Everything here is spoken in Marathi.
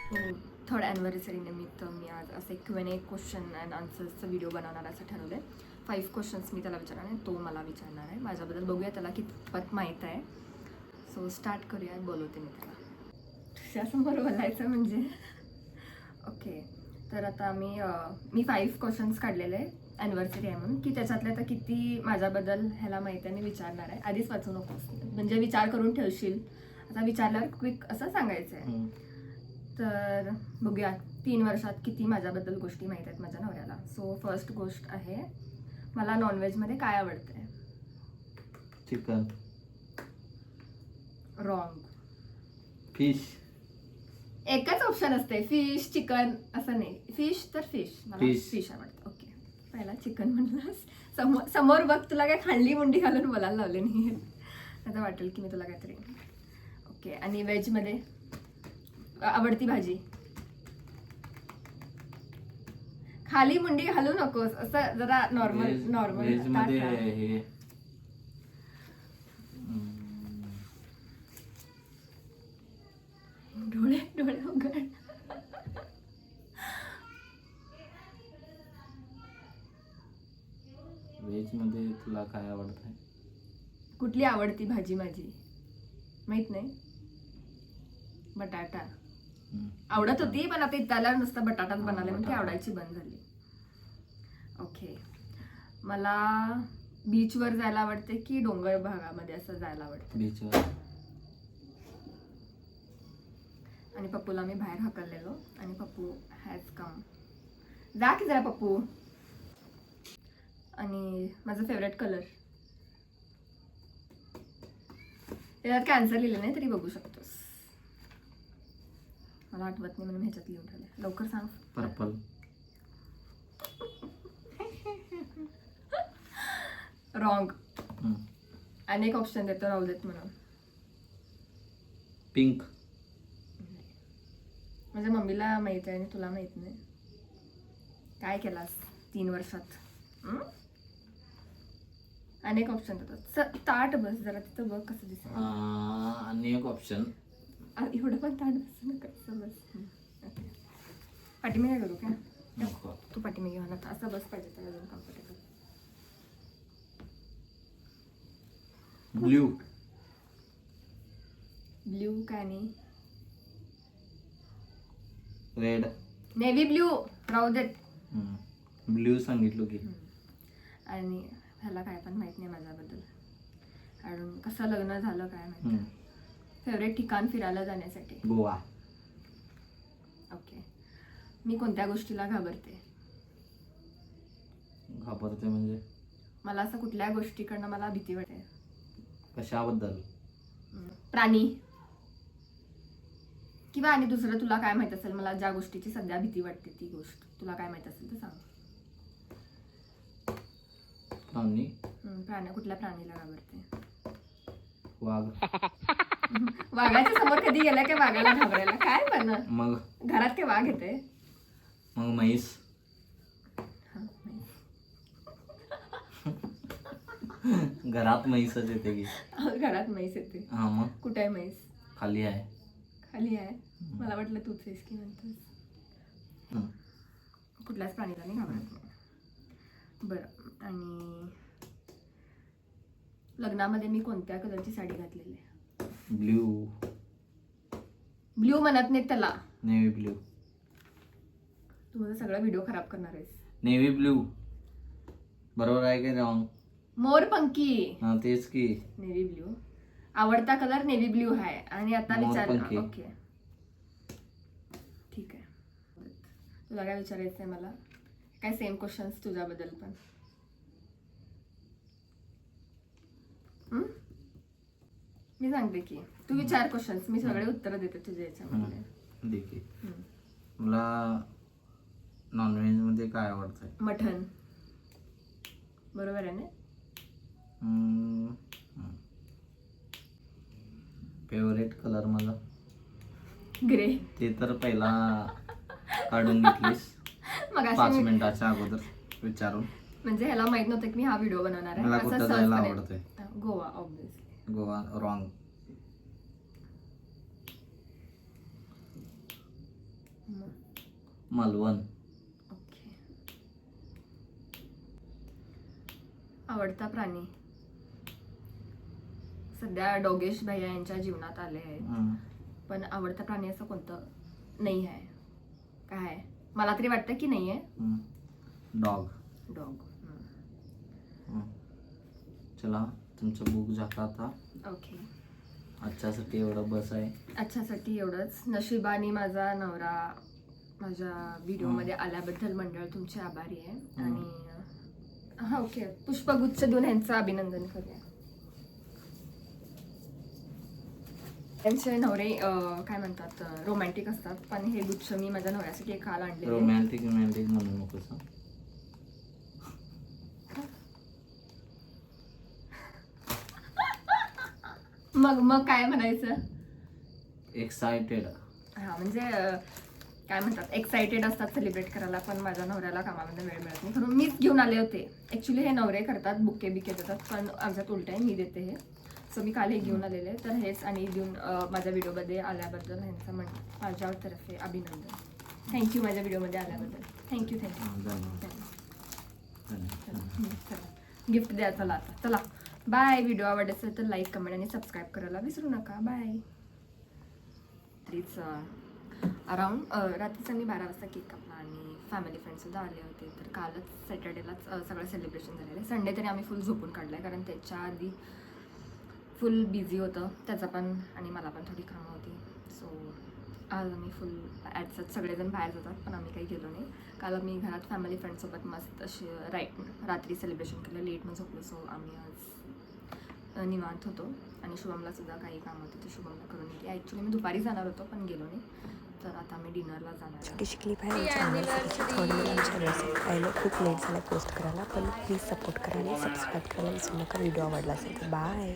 3rd ॲनिव्हर्सरी निमित्त मी आज असं एक Q&A क्वेश्चन अँड आन्सर्सचा व्हिडिओ बनवणार असं ठरवलं आहे. 5 क्वेश्चन्स मी त्याला विचारणार आहे, तो मला विचारणार आहे. माझ्याबद्दल बघूया त्याला कितपत माहीत आहे. सो स्टार्ट करूया. बोलवते मी त्याला. तुझ्यासमोर बोलायचं म्हणजे ओके. तर आता मी 5 क्वेश्चन्स काढलेले आहे ॲनिव्हर्सरी आहे म्हणून, की त्याच्यातले आता किती माझ्याबद्दल ह्याला माहिती आहे आणि विचारणार आहे. आधीच वाचू नकोस, म्हणजे विचार करून ठेवशील. आता विचारल्यावर क्विक असं सांगायचं आहे. तर बघूया 3 वर्षात किती माझ्याबद्दल गोष्टी माहीत आहेत माझ्या नवऱ्याला. सो फर्स्ट गोष्ट आहे, मला नॉनव्हेजमध्ये काय आवडतंय? चिकन. रॉंग. फिश. एकच ऑप्शन असते, फिश चिकन असं नाही. फिश तर फिश, मला फिश आवडतं. ओके, पहिला चिकन म्हणलास. समोर बघ, तुला काय खाल्ली मुंडी घालून बोलायला लावले नाही. आता वाटेल की मी तुला काहीतरी. ओके, आणि व्हेजमध्ये आवडती भाजी? खाली मुंडी घालू नकोस, असं जरा नॉर्मल. व्हेज मध्ये हे डोळे उघड. व्हेज मध्ये तुला काय आवडतंय? कुठली आवडती भाजी माझी माहित नाही. बटाटा आवडत होती, पण आता त्याला नुसतं बटाटाच बनवले म्हणजे आवडायची बंद झाली. ओके, मला बीचवर जायला आवडते की डोंगर भागामध्ये असं जायला आवडतं? बीचवर. आणि पप्पूला मी बाहेर हाकललेलो आणि पप्पू हॅज कम. जा की जरा पप्पू. आणि माझं फेवरेट कलर, त्याच्यात कॅन्सर लिहिलं नाही तरी बघू शकतोस. मला आठवत नाही म्हणून ह्याच्यात लिहून ठेवलं. लवकर सांग. पर्पल. रॉंग. अनेक ऑप्शन देतो, राहू देत म्हणून. पिंक. माझ्या मम्मीला माहित आहे आणि तुला माहित नाही. काय केलास 3 वर्षात? अनेक ऑप्शन देतात. ताट बस जरा, तिथं बघ कसं दिसत. अनेक ऑप्शन. एवढं पण ताट बस नका, असं बस. पाठीमागे करू का? नको. तू पाठीमागे म्हणत असं बस पाहिजे तर अजून कम्फर्टेबल. ब्ल्यू. ब्ल्यू का? आणि रेड. नेव्ही ब्ल्यू, राहू देत. ब्ल्यू सांगितलं की. आणि ह्याला काय पण माहित नाही माझ्याबद्दल. कारण कसं लग्न झालं काय माहिती. फेवरेट ठिकाण फिरायला जाण्यासाठी? गोवा. ओके, मी कोणत्या गोष्टीला घाबरते? घाबरते म्हणजे? मला असं कुठल्या गोष्टीकडनं मला भीती वाटते. कशाबद्दल? प्राणी किंवा आणि दुसरं तुला काय माहित असेल, मला ज्या गोष्टीची सध्या भीती वाटते ती गोष्ट तुला काय माहित असेल तर सांग. प्राणी. कुठल्या प्राणीला घाबरते? वाघ. वाघाच्या समोर कधी गेला काय वाघाला घाबरायला? काय पण मग घरात काय वाघ येते? मग म्हैस. घरात म्हैसच येते की. घरात म्हैस येते. हा, मग कुठे आहे म्हैस? खाली आहे. खाली आहे? मला वाटलं तूच आहेस की म्हणतोस. कुठल्याच प्राणीला नाही घाबरत नाही. बरं, आणि लग्नामध्ये मी कोणत्या कलरची साडी घातलेली आहे? ब्ल्यू. ब्ल्यू म्हणत नाही त्याला. Navy blue. तू माझा सगळा व्हिडिओ खराब करणार आहेस. नेव्ही ब्ल्यू बरोबर आहे की रॉंग? मोरपंखी. हा, तेच की. नेव्ही ब्ल्यू आवडता कलर नेव्ही ब्ल्यू आहे. आणि आता विचार. ओके, ठीक आहे. तुला काय विचारायचं आहे मला? काय सेम क्वेश्चन्स तुझ्याबद्दल पण? मी सांगते की तू विचार क्वेश्चन्स, मी सगळे उत्तर देते तुझ्या याच्यामध्ये. देखील. मला नॉनव्हेज मध्ये काय आवडतंय? मटन. बरोबर आहे ना? फेवरेट कलर माझा ग्रे. ते तर पहिला काढून घेतलीस मग 5 मिनिटाच्या अगोदर विचारून. म्हणजे ह्याला माहित नव्हतं की मी हा व्हिडिओ बनवणार आहे. मला कुठं जायला आवडतंय? Goa. Obviously Goa. Wrong. Malvan. Okay. आवडता प्राणी सध्या डोगेश भैया यांच्या जीवनात आले आहे, हं. पण आवडता प्राणी असं कोणतं नाही आहे. काय आहे? मला तरी वाटतं की नाही आहे. डॉग. डॉग. चला तुमचं बुक झालं आता. ओके. आजच्यासाठी एवढं बस आहे. आजच्यासाठी एवढंच. नशिबाने माझा नवरा माझ्या व्हिडिओमध्ये आल्याबद्दल मंडळ तुमचे आभारी आहे. आणि हा ओके, पुष्पगुच्छ देऊन यांचं अभिनंदन करूया. त्यांचे नवरे काय म्हणतात, रोमॅन्टिक असतात, पण हे गुच्छ मी माझ्या नवऱ्यासाठी काल आणले. रोमॅन्टिक म्हणू नकोस. मग काय म्हणायचं? एक्सायटेड. हा म्हणजे काय म्हणतात, एक्सायटेड असतात सेलिब्रेट करायला, पण माझ्या नवऱ्याला कामामध्ये वेळ मिळत नाही, म्हणून मीच घेऊन आले होते. ॲक्च्युली हे नवरे करतात, बुके बिके देतात, पण आमच्यात उलट आहे, मी देते हे. सो मी काल हे घेऊन आलेले, तर हेच आणि देऊन माझ्या व्हिडिओमध्ये आल्याबद्दल ह्यांचं माझ्यातर्फे अभिनंदन. थँक्यू माझ्या व्हिडिओमध्ये आल्याबद्दल. थँक्यू. गिफ्ट द्या. चला आता, चला बाय. व्हिडिओ आवडला असेल तर लाईक, कमेंट आणि सबस्क्राईब करायला विसरू नका. बाय. तरीच अराउंड रात्रीचा मी 12 वाजता केक कापला आणि फॅमिली फ्रेंडसुद्धा आले होते. तर कालच सॅटर्डेलाच सगळं सेलिब्रेशन झालेलं आहे. संडे तरी आम्ही फुल झोपून काढलं आहे, कारण त्याच्या आधी फुल बिझी होतं त्याचा पण, आणि मला पण थोडी कामं होती. सो आज आम्ही फुल ॲडसच सगळेजण बाहेर जातात, पण आम्ही काही गेलो नाही. काल आम्ही घरात फॅमिली फ्रेंडसोबत मस्त असे रात्री सेलिब्रेशन केलं, लेट मग झोपलो. सो आम्ही आज निवांत होतो. आणि शुभमला सुद्धा काही काम होते ते शुभमला करून घेतली. ॲक्च्युली मी दुपारी जाणार होतो पण गेलो नाही, तर आता मी डिनरला जाणार आहे. छोटीशी क्लिप आहे आमच्या ॲनिव्हर्सरीची. थोडी आमच्या ॲनिव्हर्सरी पाहिलं, खूप लेट झाला पोस्ट करायला, पण प्लीज सपोर्ट करा आणि सबस्क्राईब करायला विसरू नका. व्हिडिओ आवडला असेल तर बाय.